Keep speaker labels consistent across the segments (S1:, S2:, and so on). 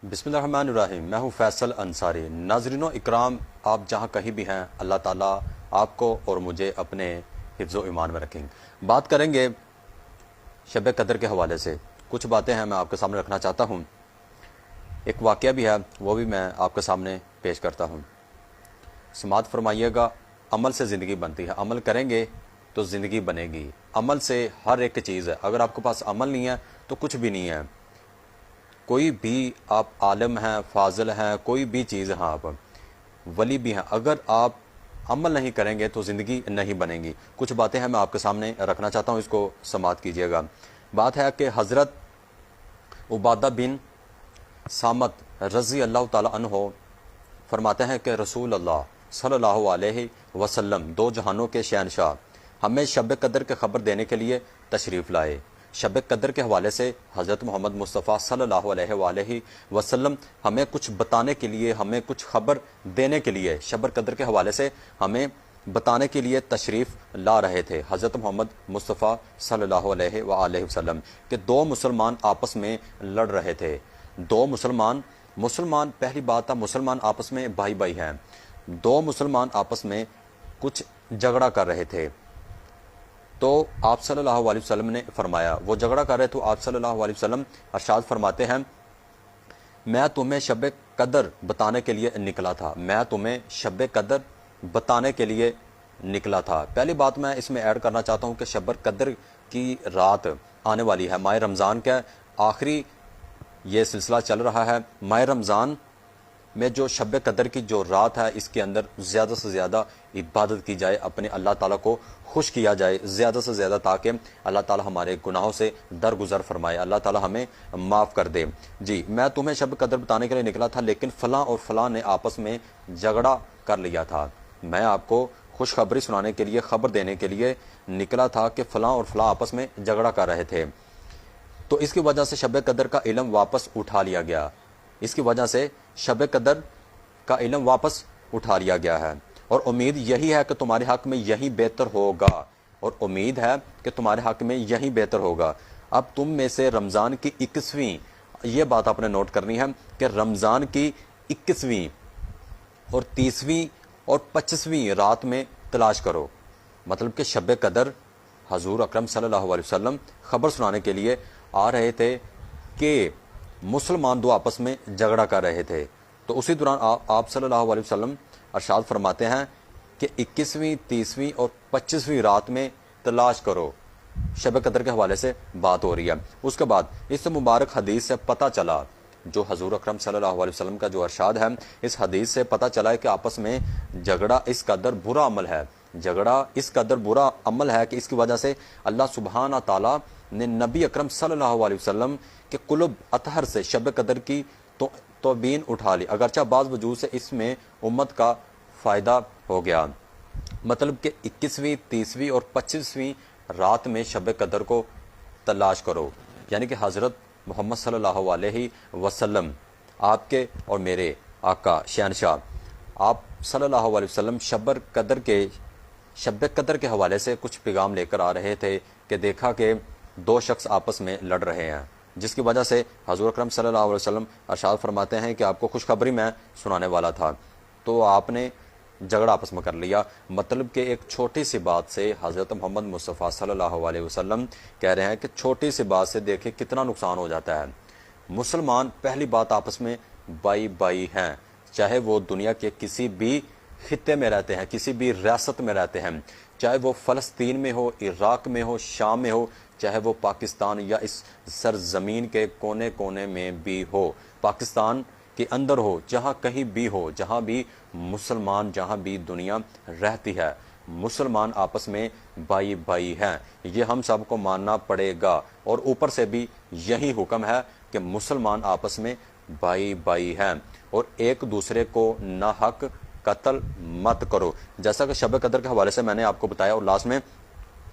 S1: بسم اللہ الرحمن الرحیم۔ میں ہوں فیصل انصاری۔ ناظرین و اکرام، آپ جہاں کہیں بھی ہیں، اللہ تعالیٰ آپ کو اور مجھے اپنے حفظ و ایمان میں رکھیں۔ بات کریں گے شب قدر کے حوالے سے، کچھ باتیں ہیں میں آپ کے سامنے رکھنا چاہتا ہوں۔ ایک واقعہ بھی ہے، وہ بھی میں آپ کے سامنے پیش کرتا ہوں۔ سماعت فرمائیے گا۔ عمل سے زندگی بنتی ہے، عمل کریں گے تو زندگی بنے گی۔ عمل سے ہر ایک چیز ہے، اگر آپ کے پاس عمل نہیں ہے تو کچھ بھی نہیں ہے۔ کوئی بھی آپ عالم ہیں، فاضل ہیں، کوئی بھی چیز ہیں، آپ ولی بھی ہیں، اگر آپ عمل نہیں کریں گے تو زندگی نہیں بنے گی۔ کچھ باتیں ہیں میں آپ کے سامنے رکھنا چاہتا ہوں، اس کو سماعت کیجیے گا۔ بات ہے کہ حضرت عبادہ بن صامت رضی اللہ تعالی عنہ فرماتے ہیں کہ رسول اللہ صلی اللہ علیہ وسلم دو جہانوں کے شہنشاہ ہمیں شب قدر کے خبر دینے کے لیے تشریف لائے۔ شب قدر کے حوالے سے حضرت محمد مصطفیٰ صلی اللہ علیہ وآلہ وسلم ہمیں کچھ بتانے کے لیے، ہمیں کچھ خبر دینے کے لیے، شب قدر کے حوالے سے ہمیں بتانے کے لیے تشریف لا رہے تھے حضرت محمد مصطفیٰ صلی اللہ علیہ وآلہ وسلم کہ دو مسلمان آپس میں لڑ رہے تھے۔ دو مسلمان پہلی بات ہے، مسلمان آپس میں بھائی بھائی ہیں۔ دو مسلمان آپس میں کچھ جھگڑا کر رہے تھے، تو آپ صلی اللہ علیہ وسلم نے فرمایا، وہ جھگڑا کر رہے تو آپ صلی اللہ علیہ وسلم ارشاد فرماتے ہیں، میں تمہیں شب قدر بتانے کے لیے نکلا تھا، میں تمہیں شب قدر بتانے کے لیے نکلا تھا۔ پہلی بات میں اس میں ایڈ کرنا چاہتا ہوں کہ شب قدر کی رات آنے والی ہے، ماہ رمضان کا آخری یہ سلسلہ چل رہا ہے۔ ماہ رمضان میں جو شب قدر کی جو رات ہے، اس کے اندر زیادہ سے زیادہ عبادت کی جائے، اپنے اللہ تعالیٰ کو خوش کیا جائے زیادہ سے زیادہ، تاکہ اللہ تعالیٰ ہمارے گناہوں سے درگزر فرمائے، اللہ تعالیٰ ہمیں معاف کر دے۔ جی، میں تمہیں شب قدر بتانے کے لیے نکلا تھا، لیکن فلاں اور فلاں نے آپس میں جھگڑا کر لیا تھا۔ میں آپ کو خوشخبری سنانے کے لیے، خبر دینے کے لیے نکلا تھا کہ فلاں اور فلاں آپس میں جھگڑا کر رہے تھے، تو اس کی وجہ سے شب قدر کا علم واپس اٹھا لیا گیا۔ اس کی وجہ سے شب قدر کا علم واپس اٹھا لیا گیا ہے، اور امید یہی ہے کہ تمہارے حق میں یہی بہتر ہوگا، اور امید ہے کہ تمہارے حق میں یہی بہتر ہوگا۔ اب تم میں سے رمضان کی 21ویں، یہ بات آپ نے نوٹ کرنی ہے کہ رمضان کی 21ویں اور 30ویں اور 25ویں رات میں تلاش کرو۔ مطلب کہ شب قدر حضور اکرم صلی اللہ علیہ وسلم خبر سنانے کے لیے آ رہے تھے کہ مسلمان دو آپس میں جھگڑا کر رہے تھے، تو اسی دوران آپ صلی اللہ علیہ وسلم ارشاد فرماتے ہیں کہ 21ویں، 30ویں اور 25ویں رات میں تلاش کرو۔ شب قدر کے حوالے سے بات ہو رہی ہے۔ اس کے بعد اس مبارک حدیث سے پتہ چلا، جو حضور اکرم صلی اللہ علیہ وسلم کا جو ارشاد ہے، اس حدیث سے پتہ چلا ہے کہ آپس میں جھگڑا اس قدر برا عمل ہے، جھگڑا اس قدر برا عمل ہے کہ اس کی وجہ سے اللہ سبحانہ تعالیٰ نے نبی اکرم صلی اللہ علیہ وسلم کے قلب اطہر سے شب قدر کی توبین اٹھا لی، اگرچہ بعض وجوہ سے اس میں امت کا فائدہ ہو گیا۔ مطلب کہ 21ویں، 30ویں اور 25ویں رات میں شب قدر کو تلاش کرو، یعنی کہ حضرت محمد صلی اللہ علیہ وسلم، آپ کے اور میرے آقا شہنشاہ، آپ صلی اللہ علیہ وسلم شب قدر کے حوالے سے کچھ پیغام لے کر آ رہے تھے کہ دیکھا کہ دو شخص آپس میں لڑ رہے ہیں، جس کی وجہ سے حضور اکرم صلی اللہ علیہ وسلم ارشاد فرماتے ہیں کہ آپ کو خوشخبری میں سنانے والا تھا، تو آپ نے جھگڑا آپس میں کر لیا۔ مطلب کہ ایک چھوٹی سی بات سے حضرت محمد مصطفیٰ صلی اللہ علیہ وسلم کہہ رہے ہیں کہ چھوٹی سی بات سے دیکھیں کتنا نقصان ہو جاتا ہے۔ مسلمان پہلی بات آپس میں بھائی بھائی ہیں، چاہے وہ دنیا کے کسی بھی خطے میں رہتے ہیں، کسی بھی ریاست میں رہتے ہیں، چاہے وہ فلسطین میں ہو، عراق میں ہو، شام میں ہو، چاہے وہ پاکستان یا اس سرزمین کے کونے کونے میں بھی ہو، پاکستان کے اندر ہو، جہاں کہیں بھی ہو، جہاں بھی مسلمان، جہاں بھی دنیا رہتی ہے، مسلمان آپس میں بھائی بھائی ہیں، یہ ہم سب کو ماننا پڑے گا۔ اور اوپر سے بھی یہی حکم ہے کہ مسلمان آپس میں بھائی بھائی ہیں، اور ایک دوسرے کو ناحق قتل مت کرو، جیسا کہ شب قدر کے حوالے سے میں نے آپ کو بتایا۔ اور لاسٹ میں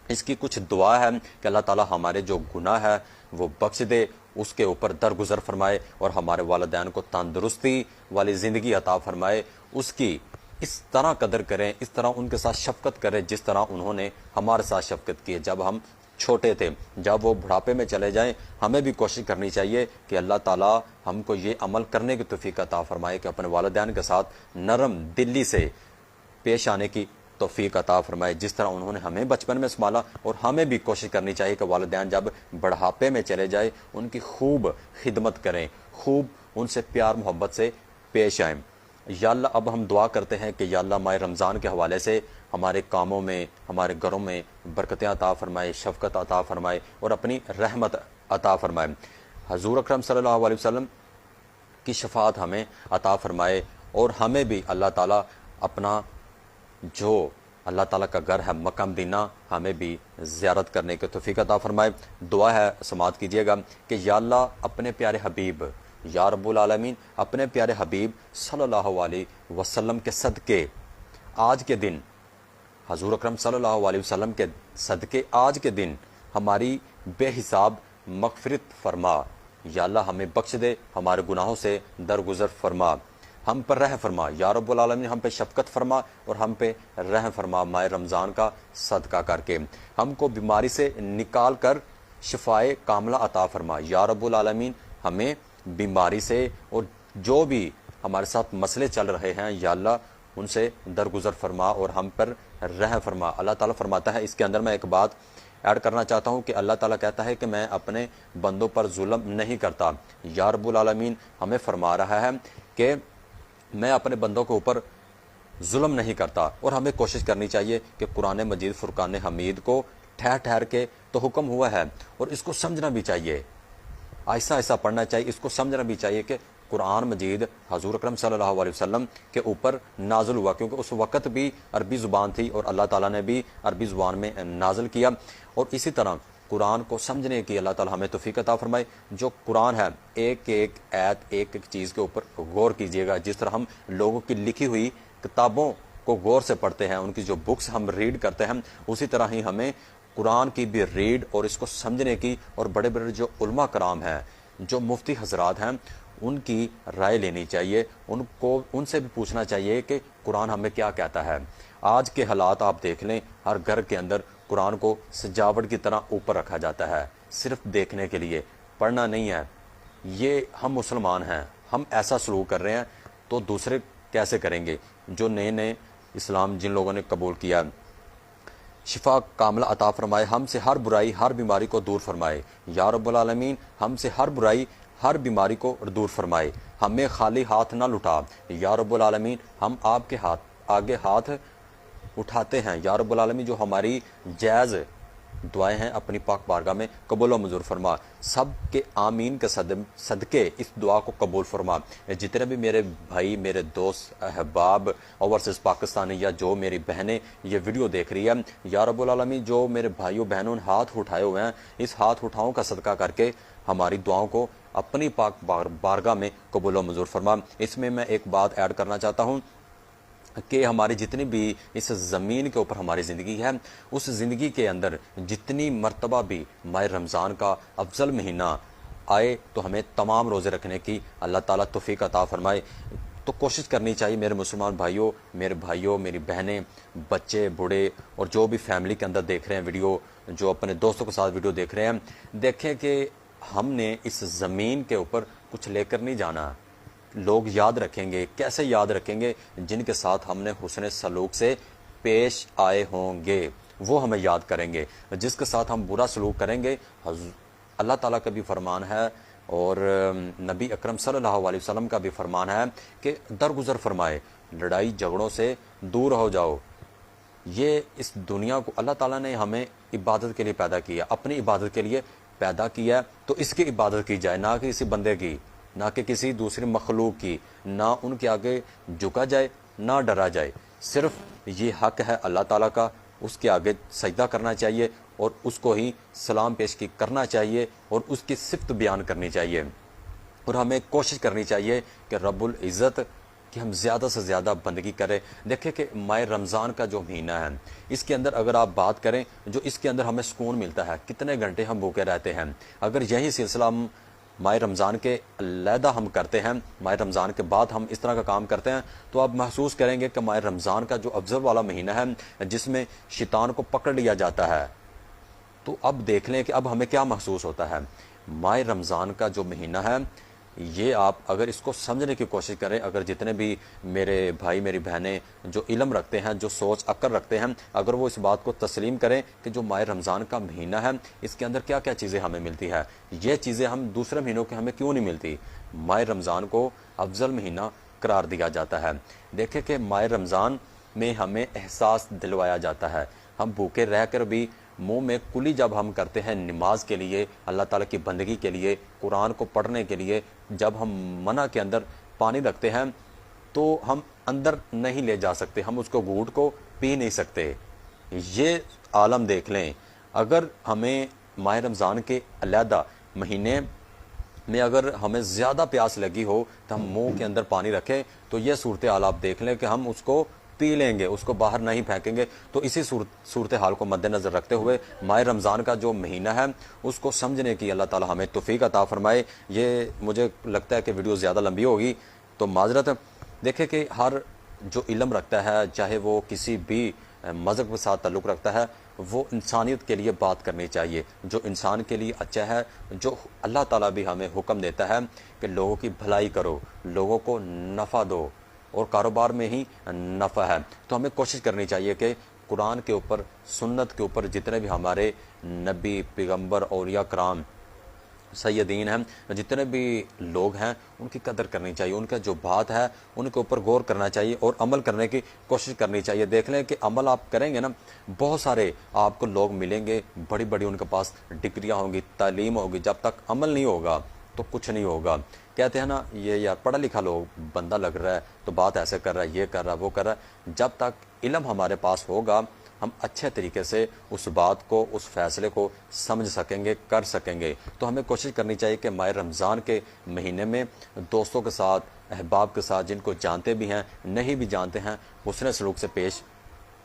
S1: اس کی کچھ دعا ہے کہ اللہ تعالیٰ ہمارے جو گناہ ہے وہ بخش دے، اس کے اوپر درگزر فرمائے، اور ہمارے والدین کو تندرستی والی زندگی عطا فرمائے، اس کی اس طرح قدر کریں، اس طرح ان کے ساتھ شفقت کریں جس طرح انہوں نے ہمارے ساتھ شفقت کی جب ہم چھوٹے تھے، جب وہ بڑھاپے میں چلے جائیں ہمیں بھی کوشش کرنی چاہیے کہ اللہ تعالیٰ ہم کو یہ عمل کرنے کی توفیق عطا فرمائے کہ اپنے والدین کے ساتھ نرم دلی سے پیش آنے کی توفیق عطا فرمائے، جس طرح انہوں نے ہمیں بچپن میں سنبھالا، اور ہمیں بھی کوشش کرنی چاہیے کہ والدین جب بڑھاپے میں چلے جائے ان کی خوب خدمت کریں، خوب ان سے پیار محبت سے پیش آئیں۔ یا اللہ اب ہم دعا کرتے ہیں کہ یا اللہ ماہ رمضان کے حوالے سے ہمارے کاموں میں، ہمارے گھروں میں برکتیں عطا فرمائے، شفقت عطا فرمائے اور اپنی رحمت عطا فرمائے۔ حضور اکرم صلی اللہ علیہ وسلم کی شفاعت ہمیں عطا فرمائے، اور ہمیں بھی اللہ تعالیٰ اپنا جو اللہ تعالیٰ کا گھر ہے مکہ مدینہ ہمیں بھی زیارت کرنے کے توفیق عطا فرمائے۔ دعا ہے، سماعت کیجیے گا کہ یا اللہ اپنے پیارے حبیب، یا رب العالمین اپنے پیارے حبیب صلی اللہ علیہ وسلم کے صدقے آج کے دن، حضور اکرم صلی اللہ علیہ وسلم کے صدقے آج کے دن ہماری بے حساب مغفرت فرما۔ یا اللہ ہمیں بخش دے، ہمارے گناہوں سے درگزر فرما، ہم پر رحم فرما، یا رب العالمین ہم پہ شفقت فرما اور ہم پہ رحم فرما۔ ماہ رمضان کا صدقہ کر کے ہم کو بیماری سے نکال کر شفائے کاملہ عطا فرما، یا رب العالمین ہمیں بیماری سے اور جو بھی ہمارے ساتھ مسئلے چل رہے ہیں یا اللہ ان سے درگزر فرما اور ہم پر رحم فرما۔ اللہ تعالیٰ فرماتا ہے، اس کے اندر میں ایک بات ایڈ کرنا چاہتا ہوں کہ اللہ تعالیٰ کہتا ہے کہ میں اپنے بندوں پر ظلم نہیں کرتا۔ یا رب العالمین ہمیں فرما رہا ہے کہ میں اپنے بندوں کے اوپر ظلم نہیں کرتا، اور ہمیں کوشش کرنی چاہیے کہ قرآن مجید فرقان حمید کو ٹھہر ٹھہر کے تو حکم ہوا ہے، اور اس کو سمجھنا بھی چاہیے، ایسا ایسا پڑھنا چاہیے، اس کو سمجھنا بھی چاہیے کہ قرآن مجید حضور اکرم صلی اللہ علیہ وسلم کے اوپر نازل ہوا، کیونکہ اس وقت بھی عربی زبان تھی اور اللہ تعالیٰ نے بھی عربی زبان میں نازل کیا، اور اسی طرح قرآن کو سمجھنے کی اللہ تعالیٰ ہمیں توفیق عطا فرمائے۔ جو قرآن ہے ایک ایک آیت، ایک ایک چیز کے اوپر غور کیجیے گا، جس طرح ہم لوگوں کی لکھی ہوئی کتابوں کو غور سے پڑھتے ہیں، ان کی جو بکس ہم ریڈ کرتے ہیں، اسی طرح ہی ہمیں قرآن کی بھی ریڈ اور اس کو سمجھنے کی، اور بڑے بڑے جو علماء کرام ہیں، جو مفتی حضرات ہیں، ان کی رائے لینی چاہیے، ان سے بھی پوچھنا چاہیے کہ قرآن ہمیں کیا کہتا ہے۔ آج کے حالات آپ دیکھ لیں، ہر گھر کے اندر قرآن کو سجاوٹ کی طرح اوپر رکھا جاتا ہے، صرف دیکھنے کے لیے، پڑھنا نہیں ہے۔ یہ ہم مسلمان ہیں، ہم ایسا سلوک کر رہے ہیں تو دوسرے کیسے کریں گے؟ جو نئے نئے اسلام جن لوگوں نے قبول کیا، شفا کاملہ عطا فرمائے، ہم سے ہر برائی ہر بیماری کو دور فرمائے، یا رب العالمین ہم سے ہر برائی ہر بیماری کو دور فرمائے، ہمیں خالی ہاتھ نہ لٹا، یا رب العالمین ہم آپ کے آگے ہاتھ اٹھاتے ہیں، یا رب العالمین جو ہماری جائز دعائیں ہیں اپنی پاک بارگاہ میں قبول و منظور فرما، سب کے آمین کے صدقے اس دعا کو قبول فرما۔ جتنے بھی میرے بھائی، میرے دوست، احباب اوورسیز پاکستانی یا جو میری بہنیں یہ ویڈیو دیکھ رہی ہے، یا رب العالمین جو میرے بھائیوں بہنوں نے ہاتھ اٹھائے ہوئے ہیں، اس ہاتھ اٹھاؤں کا صدقہ کر کے ہماری دعاؤں کو اپنی پاک بارگاہ میں قبول و منظور فرما۔ اس میں ایک بات ایڈ کرنا چاہتا ہوں کہ ہماری جتنی بھی اس زمین کے اوپر ہماری زندگی ہے، اس زندگی کے اندر جتنی مرتبہ بھی ماہ رمضان کا افضل مہینہ آئے تو ہمیں تمام روزے رکھنے کی اللہ تعالیٰ توفیق عطا فرمائے۔ تو کوشش کرنی چاہیے میرے مسلمان بھائیوں، میری بہنیں، بچے، بوڑھے، اور جو بھی فیملی کے اندر دیکھ رہے ہیں ویڈیو، جو اپنے دوستوں کے ساتھ ویڈیو دیکھ رہے ہیں، دیکھیں کہ ہم نے اس زمین کے اوپر کچھ لے کر نہیں جانا۔ لوگ یاد رکھیں گے، کیسے یاد رکھیں گے؟ جن کے ساتھ ہم نے حسن سلوک سے پیش آئے ہوں گے وہ ہمیں یاد کریں گے۔ جس کے ساتھ ہم برا سلوک کریں گے، اللہ تعالیٰ کا بھی فرمان ہے اور نبی اکرم صلی اللہ علیہ وسلم کا بھی فرمان ہے کہ درگزر فرمائے، لڑائی جھگڑوں سے دور ہو جاؤ۔ یہ اس دنیا کو اللہ تعالیٰ نے ہمیں عبادت کے لیے پیدا کیا، اپنی عبادت کے لیے پیدا کیا، تو اس کی عبادت کی جائے، نہ کہ کسی بندے کی، نہ کہ کسی دوسری مخلوق کی، نہ ان کے آگے جھکا جائے، نہ ڈرا جائے۔ صرف یہ حق ہے اللہ تعالیٰ کا، اس کے آگے سجدہ کرنا چاہیے اور اس کو ہی سلام پیش کرنا چاہیے اور اس کی صفت بیان کرنی چاہیے، اور ہمیں کوشش کرنی چاہیے کہ رب العزت کہ ہم زیادہ سے زیادہ بندگی کریں۔ دیکھیں کہ ماہ رمضان کا جو مہینہ ہے، اس کے اندر اگر آپ بات کریں، جو اس کے اندر ہمیں سکون ملتا ہے، کتنے گھنٹے ہم بھوکے رہتے ہیں، اگر یہی سلسلہ ہم ماہ رمضان کے علیحدہ ہم کرتے ہیں، ماہ رمضان کے بعد ہم اس طرح کا کام کرتے ہیں، تو آپ محسوس کریں گے کہ ماہ رمضان کا جو افضل والا مہینہ ہے، جس میں شیطان کو پکڑ لیا جاتا ہے، تو اب دیکھ لیں کہ اب ہمیں کیا محسوس ہوتا ہے۔ ماہ رمضان کا جو مہینہ ہے، یہ آپ اگر اس کو سمجھنے کی کوشش کریں، اگر جتنے بھی میرے بھائی میری بہنیں جو علم رکھتے ہیں، جو سوچ عقل رکھتے ہیں، اگر وہ اس بات کو تسلیم کریں کہ جو ماہ رمضان کا مہینہ ہے اس کے اندر کیا کیا چیزیں ہمیں ملتی ہے، یہ چیزیں ہم دوسرے مہینوں کے ہمیں کیوں نہیں ملتی۔ ماہ رمضان کو افضل مہینہ قرار دیا جاتا ہے۔ دیکھیں کہ ماہ رمضان میں ہمیں احساس دلوایا جاتا ہے، ہم بھوکے رہ کر بھی منہ میں کلی جب ہم کرتے ہیں نماز کے لیے، اللہ تعالیٰ کی بندگی کے لیے، قرآن کو پڑھنے کے لیے، جب ہم منع کے اندر پانی رکھتے ہیں تو ہم اندر نہیں لے جا سکتے، ہم اس کو گھونٹ کو پی نہیں سکتے۔ یہ عالم دیکھ لیں، اگر ہمیں ماہ رمضان کے علیحدہ مہینے میں اگر ہمیں زیادہ پیاس لگی ہو تو ہم منہ کے اندر پانی رکھیں تو یہ صورتحال آپ دیکھ لیں کہ ہم اس کو پی لیں گے، اس کو باہر نہیں پھینکیں گے۔ تو اسی صورتحال کو مد نظر رکھتے ہوئے ماہ رمضان کا جو مہینہ ہے اس کو سمجھنے کی اللہ تعالی ہمیں توفیق عطا فرمائے۔ یہ مجھے لگتا ہے کہ ویڈیو زیادہ لمبی ہوگی تو معذرت۔ دیکھیں کہ ہر جو علم رکھتا ہے، چاہے وہ کسی بھی مذہب کے ساتھ تعلق رکھتا ہے، وہ انسانیت کے لیے بات کرنی چاہیے، جو انسان کے لیے اچھا ہے، جو اللہ تعالیٰ بھی ہمیں حکم دیتا ہے کہ لوگوں کی بھلائی کرو، لوگوں کو نفع دو، اور کاروبار میں ہی نفع ہے۔ تو ہمیں کوشش کرنی چاہیے کہ قرآن کے اوپر، سنت کے اوپر جتنے بھی ہمارے نبی، پیغمبر، اولیاء کرام، سیدین ہیں، جتنے بھی لوگ ہیں، ان کی قدر کرنی چاہیے، ان کا جو بات ہے ان کے اوپر غور کرنا چاہیے اور عمل کرنے کی کوشش کرنی چاہیے۔ دیکھ لیں کہ عمل آپ کریں گے نا، بہت سارے آپ کو لوگ ملیں گے، بڑی بڑی ان کے پاس ڈگریاں ہوں گی، تعلیم ہوگی، جب تک عمل نہیں ہوگا تو کچھ نہیں ہوگا۔ کہتے ہیں نا، یہ یار پڑھا لکھا لوگ بندہ لگ رہا ہے تو بات ایسے کر رہا ہے، یہ کر رہا ہے، وہ کر رہا ہے۔ جب تک علم ہمارے پاس ہوگا ہم اچھے طریقے سے اس بات کو، اس فیصلے کو سمجھ سکیں گے، کر سکیں گے۔ تو ہمیں کوشش کرنی چاہیے کہ ماہ رمضان کے مہینے میں دوستوں کے ساتھ، احباب کے ساتھ، جن کو جانتے بھی ہیں نہیں بھی جانتے ہیں، حسن سلوک سے پیش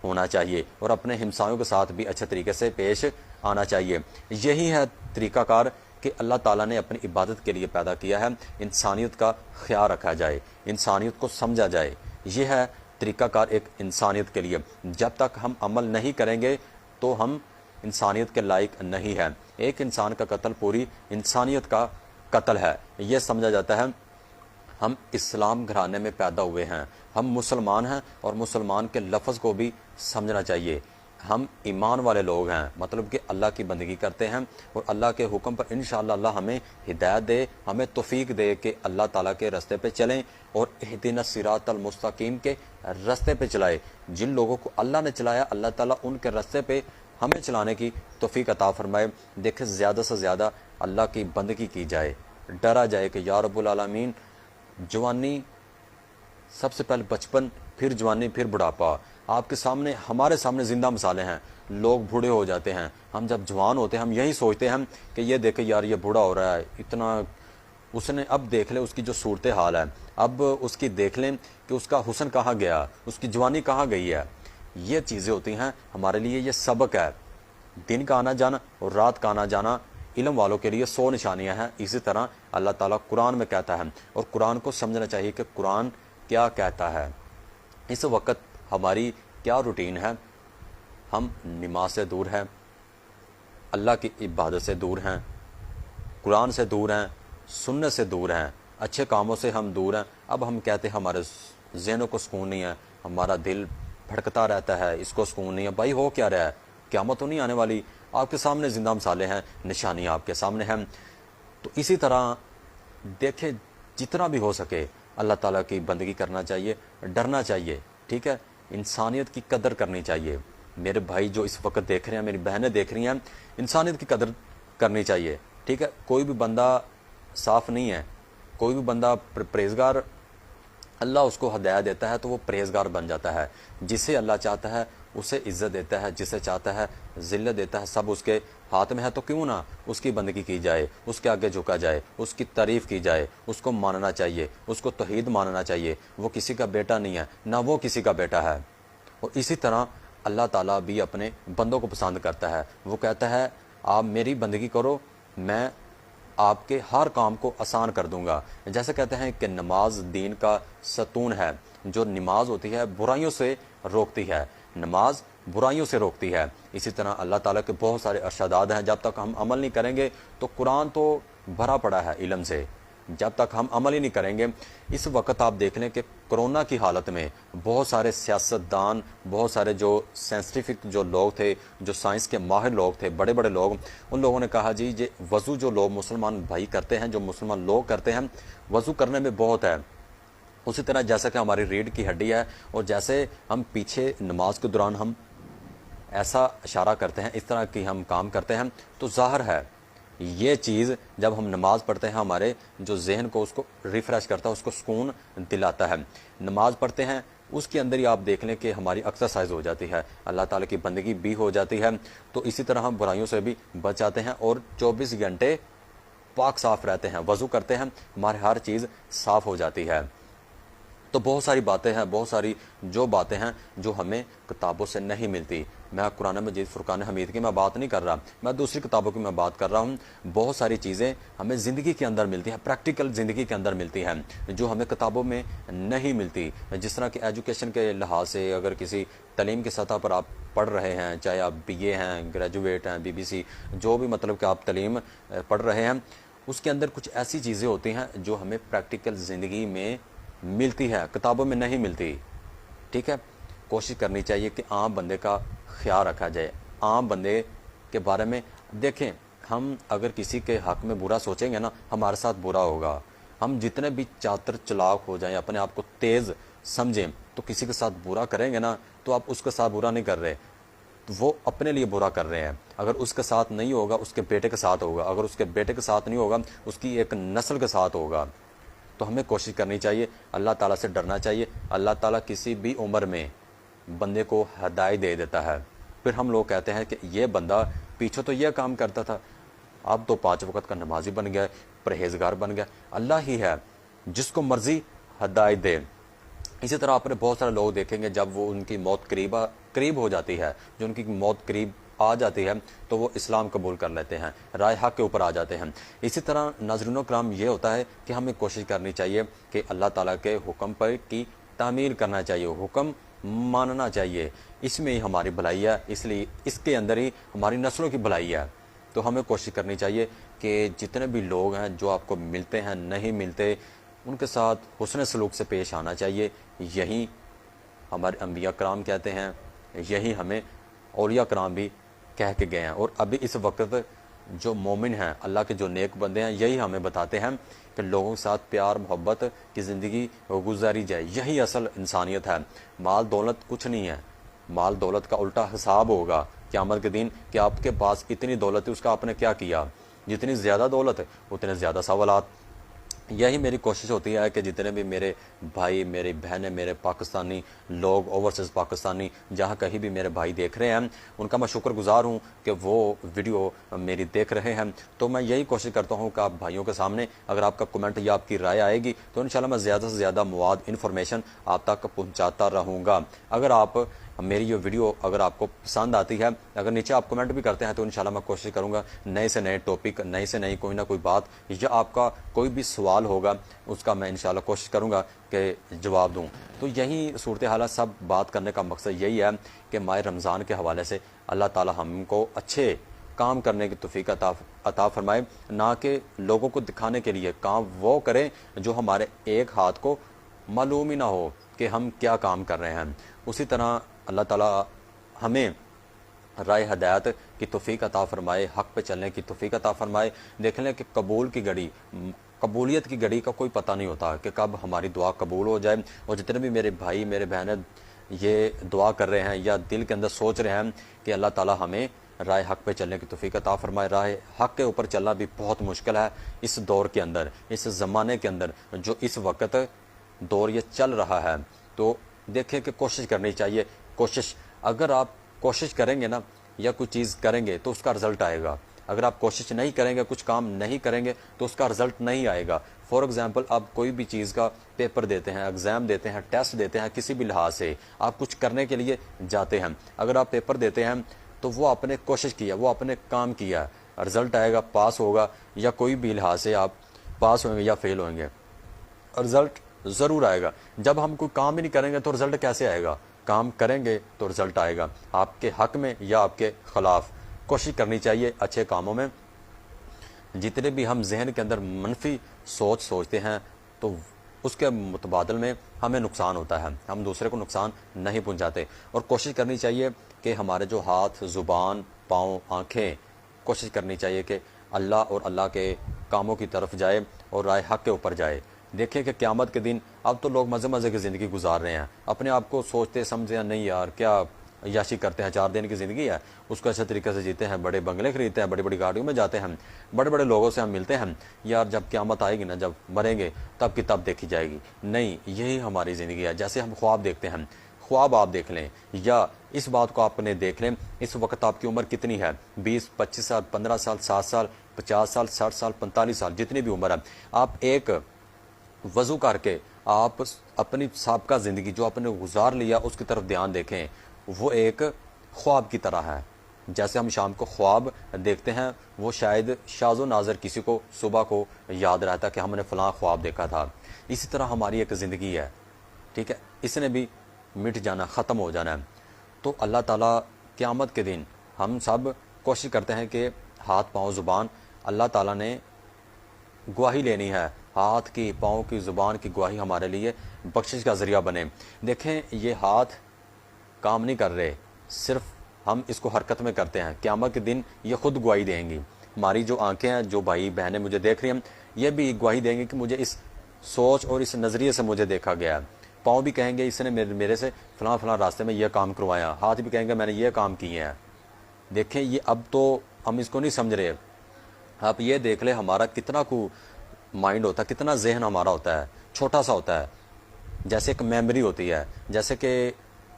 S1: ہونا چاہیے اور اپنے ہمسایوں کے ساتھ بھی اچھے طریقے سے پیش آنا چاہیے۔ یہی ہے طریقہ کار کہ اللہ تعالیٰ نے اپنی عبادت کے لیے پیدا کیا ہے، انسانیت کا خیال رکھا جائے، انسانیت کو سمجھا جائے۔ یہ ہے طریقہ کار ایک انسانیت کے لیے۔ جب تک ہم عمل نہیں کریں گے تو ہم انسانیت کے لائق نہیں ہیں۔ ایک انسان کا قتل پوری انسانیت کا قتل ہے، یہ سمجھا جاتا ہے۔ ہم اسلام گھرانے میں پیدا ہوئے ہیں، ہم مسلمان ہیں، اور مسلمان کے لفظ کو بھی سمجھنا چاہیے۔ ہم ایمان والے لوگ ہیں، مطلب کہ اللہ کی بندگی کرتے ہیں اور اللہ کے حکم پر انشاءاللہ اللہ ہمیں ہدایت دے، ہمیں توفیق دے کہ اللہ تعالیٰ کے راستے پہ چلیں اور اہدنا الصراط المستقیم کے راستے پہ چلائے۔ جن لوگوں کو اللہ نے چلایا، اللہ تعالیٰ ان کے راستے پہ ہمیں چلانے کی توفیق عطا فرمائے۔ دیکھیں زیادہ سے زیادہ اللہ کی بندگی کی جائے، ڈرا جائے کہ یا رب العالمین، جوانی سب سے پہلے بچپن، پھر جوانی، پھر بڑھاپا، آپ کے سامنے، ہمارے سامنے زندہ مثالیں ہیں۔ لوگ بوڑھے ہو جاتے ہیں، ہم جب جوان ہوتے ہیں ہم یہی سوچتے ہیں کہ یہ دیکھیں یار یہ بوڑھا ہو رہا ہے، اتنا اس نے، اب دیکھ لیں اس کی جو صورتحال ہے، اب اس کی دیکھ لیں کہ اس کا حسن کہاں گیا، اس کی جوانی کہاں گئی ہے۔ یہ چیزیں ہوتی ہیں ہمارے لیے، یہ سبق ہے۔ دن کا آنا جانا اور رات کا آنا جانا علم والوں کے لیے 100 نشانیاں ہیں۔ اسی طرح اللہ تعالیٰ قرآن میں کہتا ہے، اور قرآن کو سمجھنا چاہیے کہ قرآن کیا کہتا ہے۔ اس وقت ہماری کیا روٹین ہے؟ ہم نماز سے دور ہیں، اللہ کی عبادت سے دور ہیں، قرآن سے دور ہیں، سنت سے دور ہیں، اچھے کاموں سے ہم دور ہیں۔ اب ہم کہتے ہیں ہمارے ذہنوں کو سکون نہیں ہے، ہمارا دل بھٹکتا رہتا ہے، اس کو سکون نہیں ہے۔ بھائی ہو کیا رہا ہے؟ قیامت تو نہیں آنے والی؟ آپ کے سامنے زندہ مثالیں ہیں، نشانیاں آپ کے سامنے ہیں۔ تو اسی طرح دیکھیں جتنا بھی ہو سکے اللہ تعالیٰ کی بندگی کرنا چاہیے، ڈرنا چاہیے، ٹھیک ہے؟ انسانیت کی قدر کرنی چاہیے۔ میرے بھائی جو اس وقت دیکھ رہے ہیں، میری بہنیں دیکھ رہی ہیں، انسانیت کی قدر کرنی چاہیے، ٹھیک ہے؟ کوئی بھی بندہ صاف نہیں ہے، کوئی بھی بندہ پرہیزگار، اللہ اس کو ہدایت دیتا ہے تو وہ پرہیزگار بن جاتا ہے۔ جسے اللہ چاہتا ہے اسے عزت دیتا ہے، جسے چاہتا ہے ذلت دیتا ہے۔ سب اس کے ہاتھ میں ہے، تو کیوں نہ اس کی بندگی کی جائے، اس کے آگے جھکا جائے، اس کی تعریف کی جائے، اس کو ماننا چاہیے، اس کو توحید ماننا چاہیے۔ وہ کسی کا بیٹا نہیں ہے، نہ وہ کسی کا بیٹا ہے۔ اور اسی طرح اللہ تعالیٰ بھی اپنے بندوں کو پسند کرتا ہے۔ وہ کہتا ہے آپ میری بندگی کرو، میں آپ کے ہر کام کو آسان کر دوں گا۔ جیسے کہتے ہیں کہ نماز دین کا ستون ہے۔ جو نماز ہوتی ہے برائیوں سے روکتی ہے، نماز برائیوں سے روکتی ہے۔ اسی طرح اللہ تعالیٰ کے بہت سارے ارشادات ہیں، جب تک ہم عمل نہیں کریں گے تو قرآن تو بھرا پڑا ہے علم سے، جب تک ہم عمل ہی نہیں کریں گے۔ اس وقت آپ دیکھ لیں کہ کرونا کی حالت میں بہت سارے سیاستدان، بہت سارے جو سائنسٹیفک جو لوگ تھے، جو سائنس کے ماہر لوگ تھے، بڑے بڑے لوگ، ان لوگوں نے کہا جی یہ وضو جو لوگ مسلمان بھائی کرتے ہیں، جو مسلمان لوگ کرتے ہیں، وضو کرنے میں بہت ہے۔ اسی طرح جیسا کہ ہماری ریڑھ کی ہڈی ہے، اور جیسے ہم پیچھے نماز کے دوران ہم ایسا اشارہ کرتے ہیں، اس طرح کی ہم کام کرتے ہیں، تو ظاہر ہے یہ چیز جب ہم نماز پڑھتے ہیں ہمارے جو ذہن کو اس کو ریفریش کرتا ہے، اس کو سکون دلاتا ہے۔ نماز پڑھتے ہیں اس کے اندر ہی آپ دیکھ لیں کہ ہماری ایکسرسائز ہو جاتی ہے، اللہ تعالیٰ کی بندگی بھی ہو جاتی ہے۔ تو اسی طرح ہم برائیوں سے بھی بچ جاتے ہیں اور 24 گھنٹے پاک صاف رہتے ہیں، وضو کرتے ہیں، ہمارے ہر چیز صاف ہو جاتی ہے۔ تو بہت ساری باتیں ہیں، بہت ساری جو باتیں ہیں جو ہمیں کتابوں سے نہیں ملتی۔ میں قرآن مجید فرقان حمید کی میں بات نہیں کر رہا، میں دوسری کتابوں کی میں بات کر رہا ہوں۔ بہت ساری چیزیں ہمیں زندگی کے اندر ملتی ہیں، پریکٹیکل زندگی کے اندر ملتی ہیں، جو ہمیں کتابوں میں نہیں ملتی۔ جس طرح کہ ایجوکیشن کے لحاظ سے اگر کسی تعلیم کی سطح پر آپ پڑھ رہے ہیں، چاہے آپ BA ہیں، گریجویٹ ہیں، BBC، جو بھی مطلب کہ آپ تعلیم پڑھ رہے ہیں، اس کے اندر کچھ ایسی چیزیں ہوتی ہیں جو ہمیں پریکٹیکل زندگی میں ملتی ہے، کتابوں میں نہیں ملتی۔ ٹھیک ہے، کوشش کرنی چاہیے کہ عام بندے کا خیال رکھا جائے، عام بندے کے بارے میں دیکھیں۔ ہم اگر کسی کے حق میں برا سوچیں گے نا، ہمارے ساتھ برا ہوگا۔ ہم جتنے بھی چاتر چلاک ہو جائیں، اپنے آپ کو تیز سمجھیں، تو کسی کے ساتھ برا کریں گے نا تو آپ اس کے ساتھ برا نہیں کر رہے، وہ اپنے لیے برا کر رہے ہیں۔ اگر اس کے ساتھ نہیں ہوگا، اس کے بیٹے کے ساتھ ہوگا، اگر اس کے بیٹے کے ساتھ نہیں ہوگا، اس کی ایک نسل کے ساتھ ہوگا۔ تو ہمیں کوشش کرنی چاہیے، اللہ تعالیٰ سے ڈرنا چاہیے۔ اللہ تعالیٰ کسی بھی عمر میں بندے کو ہدایت دے دیتا ہے، پھر ہم لوگ کہتے ہیں کہ یہ بندہ پیچھے تو یہ کام کرتا تھا، اب تو 5 وقت کا نمازی بن گیا، پرہیزگار بن گیا۔ اللہ ہی ہے جس کو مرضی ہدایت دے۔ اسی طرح آپ نے بہت سارے لوگ دیکھیں گے جب وہ ان کی موت قریب ہو جاتی ہے، جو ان کی موت قریب آ جاتی ہے تو وہ اسلام قبول کر لیتے ہیں، رائے حق کے اوپر آ جاتے ہیں۔ اسی طرح ناظرین کرام یہ ہوتا ہے کہ ہمیں کوشش کرنی چاہیے کہ اللہ تعالیٰ کے حکم پر کی تعمیل کرنا چاہیے، حکم ماننا چاہیے، اس میں ہی ہماری بھلائی ہے، اس لیے اس کے اندر ہی ہماری نسلوں کی بھلائی ہے۔ تو ہمیں کوشش کرنی چاہیے کہ جتنے بھی لوگ ہیں جو آپ کو ملتے ہیں، نہیں ملتے، ان کے ساتھ حسن سلوک سے پیش آنا چاہیے۔ یہی ہمارے انبیاء کرام کہتے ہیں، یہی ہمیں اولیاء کرام بھی کہہ کے گئے ہیں، اور ابھی اس وقت جو مومن ہیں، اللہ کے جو نیک بندے ہیں، یہی ہمیں بتاتے ہیں کہ لوگوں کے ساتھ پیار محبت کی زندگی گزاری جائے، یہی اصل انسانیت ہے۔ مال دولت کچھ نہیں ہے، مال دولت کا الٹا حساب ہوگا قیامت کے دن کہ آپ کے پاس اتنی دولت ہے، اس کا آپ نے کیا کیا۔ جتنی زیادہ دولت ہے اتنے زیادہ سوالات۔ یہی میری کوشش ہوتی ہے کہ جتنے بھی میرے بھائی، میری بہنیں، میرے پاکستانی لوگ، اوورسیز پاکستانی جہاں کہیں بھی میرے بھائی دیکھ رہے ہیں، ان کا میں شکر گزار ہوں کہ وہ ویڈیو میری دیکھ رہے ہیں۔ تو میں یہی کوشش کرتا ہوں کہ آپ بھائیوں کے سامنے اگر آپ کا کمنٹ یا آپ کی رائے آئے گی تو انشاءاللہ میں زیادہ سے زیادہ مواد انفارمیشن آپ تک پہنچاتا رہوں گا۔ اگر آپ میری یہ ویڈیو اگر آپ کو پسند آتی ہے، اگر نیچے آپ کمنٹ بھی کرتے ہیں تو انشاءاللہ میں کوشش کروں گا نئے سے نئے ٹاپک، نئے سے نئی کوئی نہ کوئی بات، یا آپ کا کوئی بھی سوال ہوگا اس کا میں انشاءاللہ کوشش کروں گا کہ جواب دوں۔ تو یہی صورتحال ہے، سب بات کرنے کا مقصد یہی ہے کہ ماہ رمضان کے حوالے سے اللہ تعالی ہم کو اچھے کام کرنے کی توفیق عطا فرمائے، نہ کہ لوگوں کو دکھانے کے لیے کام وہ کریں جو ہمارے ایک ہاتھ کو معلوم ہی نہ ہو کہ ہم کیا کام کر رہے ہیں۔ اسی طرح اللہ تعالیٰ ہمیں رائے ہدایت کی توفیق عطا فرمائے، حق پہ چلنے کی توفیق عطا فرمائے۔ دیکھ لیں کہ قبولیت کی گھڑی کا کوئی پتہ نہیں ہوتا کہ کب ہماری دعا قبول ہو جائے، اور جتنے بھی میرے بھائی، میرے بہنیں یہ دعا کر رہے ہیں یا دل کے اندر سوچ رہے ہیں کہ اللہ تعالیٰ ہمیں رائے حق پہ چلنے کی توفیق عطا فرمائے۔ راہ حق کے اوپر چلنا بھی بہت مشکل ہے اس دور کے اندر، اس زمانے کے اندر جو اس وقت دور یہ چل رہا ہے۔ تو دیکھیں کہ کوشش کرنی چاہیے، اگر آپ کوشش کریں گے نا یا کوئی چیز کریں گے تو اس کا رزلٹ آئے گا۔ اگر آپ کوشش نہیں کریں گے، کچھ کام نہیں کریں گے تو اس کا رزلٹ نہیں آئے گا۔ فار ایگزامپل آپ کوئی بھی چیز کا پیپر دیتے ہیں، ایگزام دیتے ہیں، ٹیسٹ دیتے ہیں، کسی بھی لحاظ سے آپ کچھ کرنے کے لیے جاتے ہیں، اگر آپ پیپر دیتے ہیں تو وہ آپ نے کوشش کیا، وہ آپ نے کام کیا، رزلٹ آئے گا، پاس ہوگا، یا کوئی بھی لحاظ سے آپ پاس ہوئیں گے یا فیل ہوئیں گے، رزلٹ ضرور آئے گا۔ جب ہم کوئی کام ہی نہیں کریں گے تو رزلٹ کیسے آئے گا؟ کام کریں گے تو رزلٹ آئے گا، آپ کے حق میں یا آپ کے خلاف۔ کوشش کرنی چاہیے اچھے کاموں میں۔ جتنے بھی ہم ذہن کے اندر منفی سوچتے ہیں تو اس کے متبادل میں ہمیں نقصان ہوتا ہے، ہم دوسرے کو نقصان نہیں پہنچاتے۔ اور کوشش کرنی چاہیے کہ ہمارے جو ہاتھ، زبان، پاؤں، آنکھیں، کوشش کرنی چاہیے کہ اللہ اور اللہ کے کاموں کی طرف جائے اور رائے حق کے اوپر جائے۔ دیکھیں کہ قیامت کے دن اب تو لوگ مزے مزے کی زندگی گزار رہے ہیں، اپنے آپ کو سوچتے سمجھتے ہیں نہیں یار کیا عیاشی کرتے ہیں، 4 دن کی زندگی ہے اس کو اچھے طریقے سے جیتے ہیں، بڑے بنگلے خریدتے ہیں، بڑی بڑی گاڑیوں میں جاتے ہیں، بڑے بڑے لوگوں سے ہم ملتے ہیں۔ یار جب قیامت آئے گی نا، جب مریں گے تب کی تب دیکھی جائے گی۔ نہیں، یہی ہماری زندگی ہے۔ جیسے ہم خواب دیکھتے ہیں، خواب آپ دیکھ لیں یا اس بات کو آپ نے دیکھ لیں، اس وقت آپ کی عمر کتنی ہے، 20 25 سال، 15 سال، 7 سال، 50 سال، 60 سال، 45 سال، جتنی بھی عمر ہے، آپ ایک وضو کر کے آپ اپنی سابقہ زندگی جو آپ نے گزار لیا اس کی طرف دھیان دیکھیں، وہ ایک خواب کی طرح ہے۔ جیسے ہم شام کو خواب دیکھتے ہیں، وہ شاید شاذ و نادر کسی کو صبح کو یاد رہتا کہ ہم نے فلاں خواب دیکھا تھا۔ اسی طرح ہماری ایک زندگی ہے، ٹھیک ہے، اس نے بھی مٹ جانا، ختم ہو جانا ہے۔ تو اللہ تعالیٰ قیامت کے دن ہم سب کوشش کرتے ہیں کہ ہاتھ، پاؤں، زبان، اللہ تعالیٰ نے گواہی لینی ہے، ہاتھ کی، پاؤں کی، زبان کی گواہی ہمارے لیے بخشش کا ذریعہ بنے۔ دیکھیں یہ ہاتھ کام نہیں کر رہے، صرف ہم اس کو حرکت میں کرتے ہیں، قیامت کے دن یہ خود گواہی دیں گی۔ ہماری جو آنکھیں ہیں، جو بھائی بہنیں مجھے دیکھ رہی ہیں، یہ بھی گواہی دیں گے کہ مجھے اس سوچ اور اس نظریے سے مجھے دیکھا گیا ہے۔ پاؤں بھی کہیں گے اس نے میرے سے فلاں فلاں راستے میں یہ کام کروایا، ہاتھ بھی کہیں گے میں نے یہ کام کیے ہیں۔ دیکھیں یہ اب تو ہم اس کو نہیں سمجھ رہے۔ آپ یہ دیکھ لیں ہمارا کتنا کو مائنڈ ہوتا ہے، کتنا ذہن ہمارا ہوتا ہے، چھوٹا سا ہوتا ہے، جیسے ایک میموری ہوتی ہے۔ جیسے کہ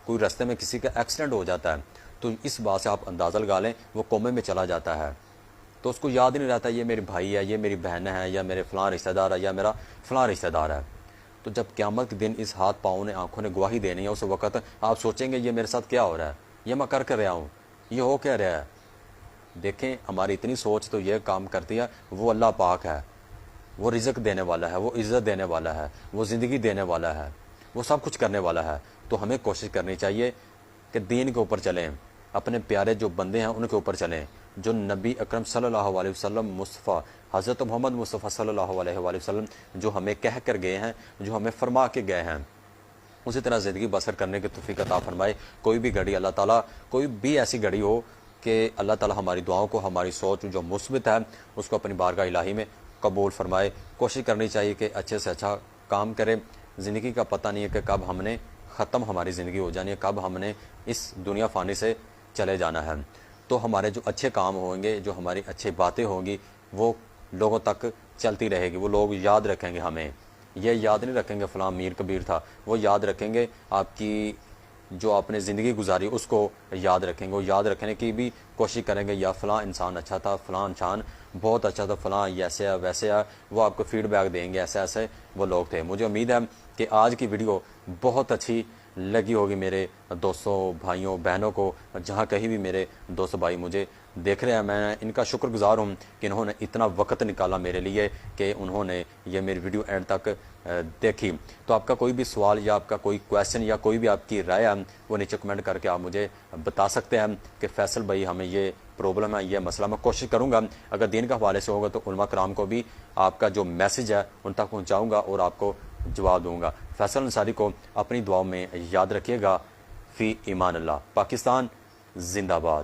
S1: کوئی راستے میں کسی کا ایکسیڈنٹ ہو جاتا ہے تو اس بات سے آپ اندازہ لگا لیں وہ کومے میں چلا جاتا ہے، تو اس کو یاد نہیں رہتا یہ میری بھائی ہے، یہ میری بہن ہے، یا میرے فلاں رشتہ دار ہے، یا میرا فلاں رشتہ دار ہے۔ تو جب قیامت کے دن اس ہاتھ، پاؤں نے، آنکھوں نے گواہی دینی ہے، اس وقت آپ سوچیں گے یہ میرے ساتھ کیا ہو رہا ہے، یہ میں کر رہا ہوں، یہ ہو کیا رہا ہے۔ دیکھیں ہماری اتنی سوچ تو یہ کام کرتی ہے، وہ اللہ پاک ہے، وہ رزق دینے والا ہے، وہ عزت دینے والا ہے، وہ زندگی دینے والا ہے، وہ سب کچھ کرنے والا ہے۔ تو ہمیں کوشش کرنی چاہیے کہ دین کے اوپر چلیں، اپنے پیارے جو بندے ہیں ان کے اوپر چلیں، جو نبی اکرم صلی اللہ علیہ وسلم مصطفیٰ حضرت محمد مصطفیٰ صلی اللہ علیہ وسلم جو ہمیں کہہ کر گئے ہیں، جو ہمیں فرما کے گئے ہیں، اسی طرح زندگی بسر کرنے کی توفیق عطا فرمائے۔ کوئی بھی گھڑی اللہ تعالیٰ، کوئی بھی ایسی گھڑی ہو کہ اللہ تعالیٰ ہماری دعاؤں کو، ہماری سوچ جو مثبت ہے اس کو اپنی بارگاہ الہی میں قبول فرمائے۔ کوشش کرنی چاہیے کہ اچھے سے اچھا کام کرے۔ زندگی کا پتہ نہیں ہے کہ کب ہم نے ختم ہماری زندگی ہو جانی ہے، کب ہم نے اس دنیا فانی سے چلے جانا ہے۔ تو ہمارے جو اچھے کام ہوں گے، جو ہماری اچھی باتیں ہوں گی، وہ لوگوں تک چلتی رہے گی، وہ لوگ یاد رکھیں گے ہمیں۔ یہ یاد نہیں رکھیں گے فلاں میر کبیر تھا، وہ یاد رکھیں گے آپ کی جو آپ نے زندگی گزاری اس کو یاد رکھیں گے، وہ یاد رکھنے کی بھی کوشش کریں گے، یا فلاں انسان اچھا تھا، فلاں انسان بہت اچھا تھا، فلاں ایسے ہے ویسے ہے، وہ آپ کو فیڈ بیک دیں گے، ایسے ایسے وہ لوگ تھے۔ مجھے امید ہے کہ آج کی ویڈیو بہت اچھی لگی ہوگی میرے دوستوں، بھائیوں، بہنوں کو، جہاں کہیں بھی میرے دوست بھائی مجھے دیکھ رہے ہیں۔ میں ان کا شکر گزار ہوں کہ انہوں نے اتنا وقت نکالا میرے لیے، کہ انہوں نے یہ میری ویڈیو اینڈ تک دیکھی۔ تو آپ کا کوئی بھی سوال یا آپ کا کوئی کویشچن یا کوئی بھی آپ کی رائے ہے، وہ نیچے کمنٹ کر کے آپ مجھے بتا سکتے ہیں کہ فیصل بھائی ہمیں یہ پرابلم ہے، یہ مسئلہ۔ میں کوشش کروں گا اگر دین کے حوالے سے ہوگا تو علماء کرام کو بھی آپ کا جو میسج ہے ان تک پہنچاؤں گا اور آپ کو جواب دوں گا۔ فیصل انصاری کو اپنی دعاؤں میں یاد رکھیے گا۔ فی ایمان اللہ۔ پاکستان زندہ باد۔